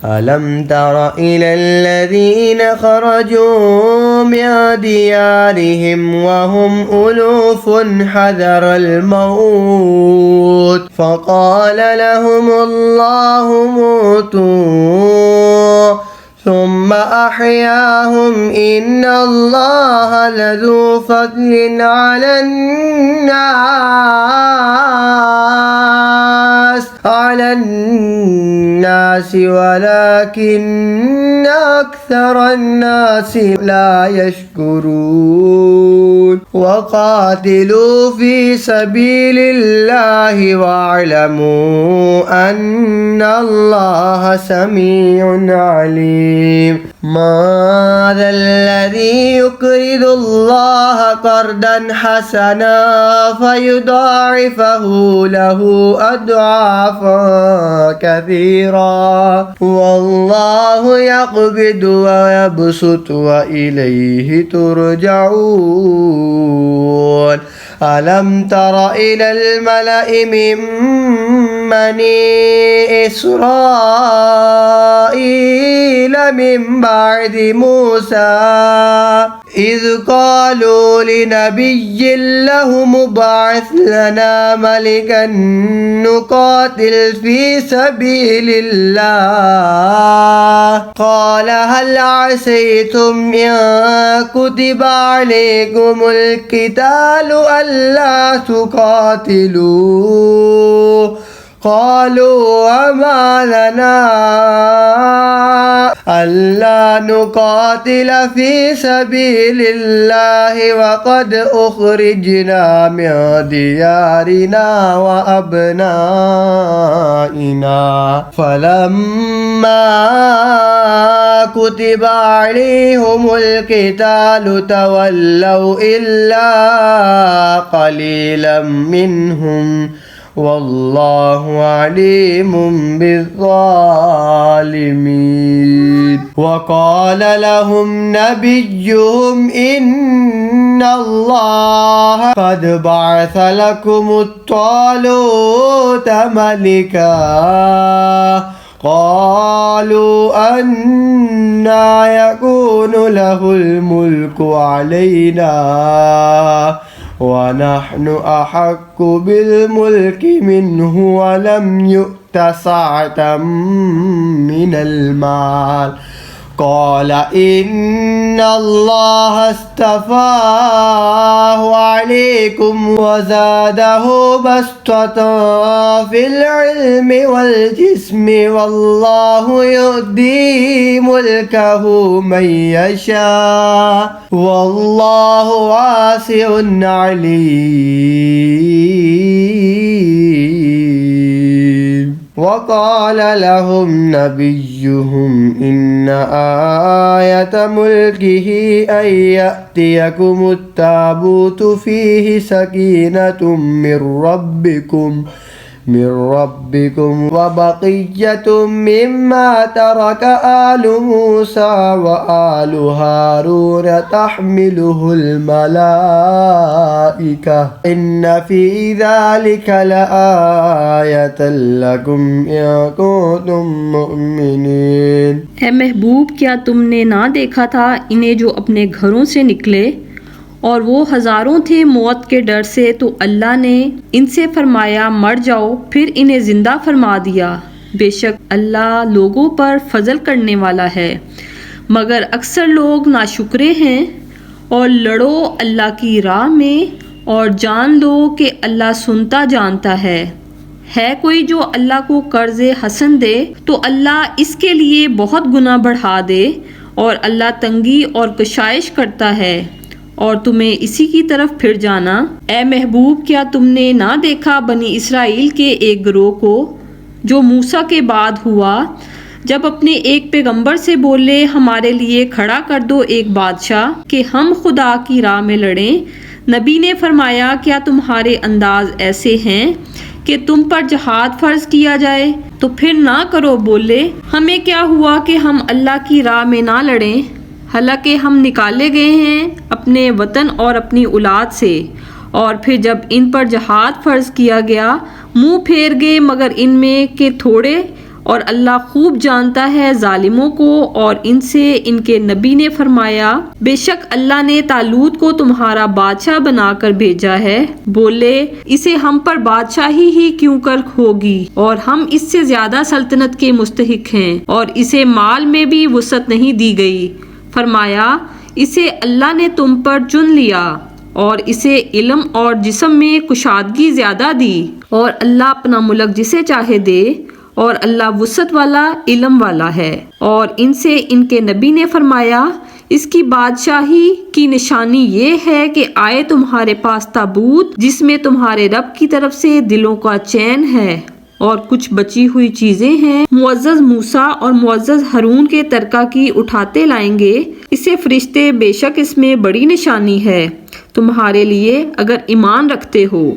ألم تر إلى الذين خرجوا من ديارهم وهم ألوف حذر الموت فقال لهم الله موتوا ثم أحياهم إن الله لذو فضل على الناس ولكن أكثر الناس لا يشكرون وقاتلوا في سبيل الله واعلموا أن الله سميع عليم ماذا الذي يقرض الله قرضا حسنا فيضاعفه له أضعافا كثيرا والله يقبض ويبسط وإليه ترجعون ألم تر إلى الملأ من بني إسرائيل من بعد موسى إذ قالوا لنبي له ابعث لنا ملكا نقاتل في سبيل الله قال هل عسيتم إن كتب عليكم القتال ألا تقاتلوا قالوا وما لنا ألا نقاتل في سبيل الله وقد أخرجنا من ديارنا وأبنائنا فلما كتب عليهم القتال تولوا إلا قليلا منهم والله عليم بالظالمين وقال لهم نبيهم إن الله قد بعث لكم الطالوت ملكا قالوا أنى يكون له الملك علينا ونحن أحق بالملك منه ولم يؤت سعة من المال قال إن الله اصطفاه عليكم وزاده بسطة في العلم والجسم والله يؤتي ملكه من يشاء والله واسع عليم وقال لهم نبيهم إن آية ملكه أن يأتيكم التابوت فيه سكينة من ربكم وبقية مما ترك آل موسى وآل هارون تحمله الملائكة إن في ذلك لآية لكم إن كنتم مؤمنين اے محبوب کیا تم نے نہ دیکھا تھا انہیں جو اپنے گھروں سے نکلے اور وہ ہزاروں تھے موت کے ڈر سے تو اللہ نے ان سے فرمایا مر جاؤ پھر انہیں زندہ فرما دیا بے شک اللہ لوگوں پر فضل کرنے والا ہے مگر اکثر لوگ ناشکرے ہیں اور لڑو اللہ کی راہ میں اور جان لو کہ اللہ سنتا جانتا ہے کوئی جو اللہ کو قرض حسن دے تو اللہ اس کے لیے بہت گنا بڑھا دے اور اللہ تنگی اور کشائش کرتا ہے اور تمہیں اسی کی طرف پھر جانا اے محبوب کیا تم نے نہ دیکھا بنی اسرائیل کے ایک گروہ کو جو موسیٰ کے بعد ہوا جب اپنے ایک پیغمبر سے بولے ہمارے لیے کھڑا کر دو ایک بادشاہ کہ ہم خدا کی راہ میں لڑیں نبی نے فرمایا کیا تمہارے انداز ایسے ہیں کہ تم پر جہاد فرض کیا جائے تو پھر نہ کرو بولے ہمیں کیا ہوا کہ ہم اللہ کی راہ میں نہ لڑیں حالانکہ ہم نکالے گئے ہیں اپنے وطن اور اپنی اولاد سے اور پھر جب ان پر جہاد فرض کیا گیا منہ پھیر گئے مگر ان میں کہ تھوڑے اور اللہ خوب جانتا ہے ظالموں کو۔ اور ان سے ان کے نبی نے فرمایا بے شک اللہ نے طالوت کو تمہارا بادشاہ بنا کر بھیجا ہے۔ بولے اسے ہم پر بادشاہی ہی کیوں کر ہوگی، اور ہم اس سے زیادہ سلطنت کے مستحق ہیں، اور اسے مال میں بھی وسعت نہیں دی گئی۔ فرمایا اسے اللہ نے تم پر چن لیا اور اسے علم اور جسم میں کشادگی زیادہ دی، اور اللہ اپنا ملک جسے چاہے دے، اور اللہ وسعت والا علم والا ہے۔ اور ان سے ان کے نبی نے فرمایا اس کی بادشاہی کی نشانی یہ ہے کہ آئے تمہارے پاس تابوت جس میں تمہارے رب کی طرف سے دلوں کا چین ہے اور کچھ بچی ہوئی چیزیں ہیں، معزز موسیٰ اور معزز ہارون کے ترکہ کی اٹھاتے لائیں گے اسے فرشتے، بے شک اس میں بڑی نشانی ہے تمہارے لیے اگر ایمان رکھتے ہو۔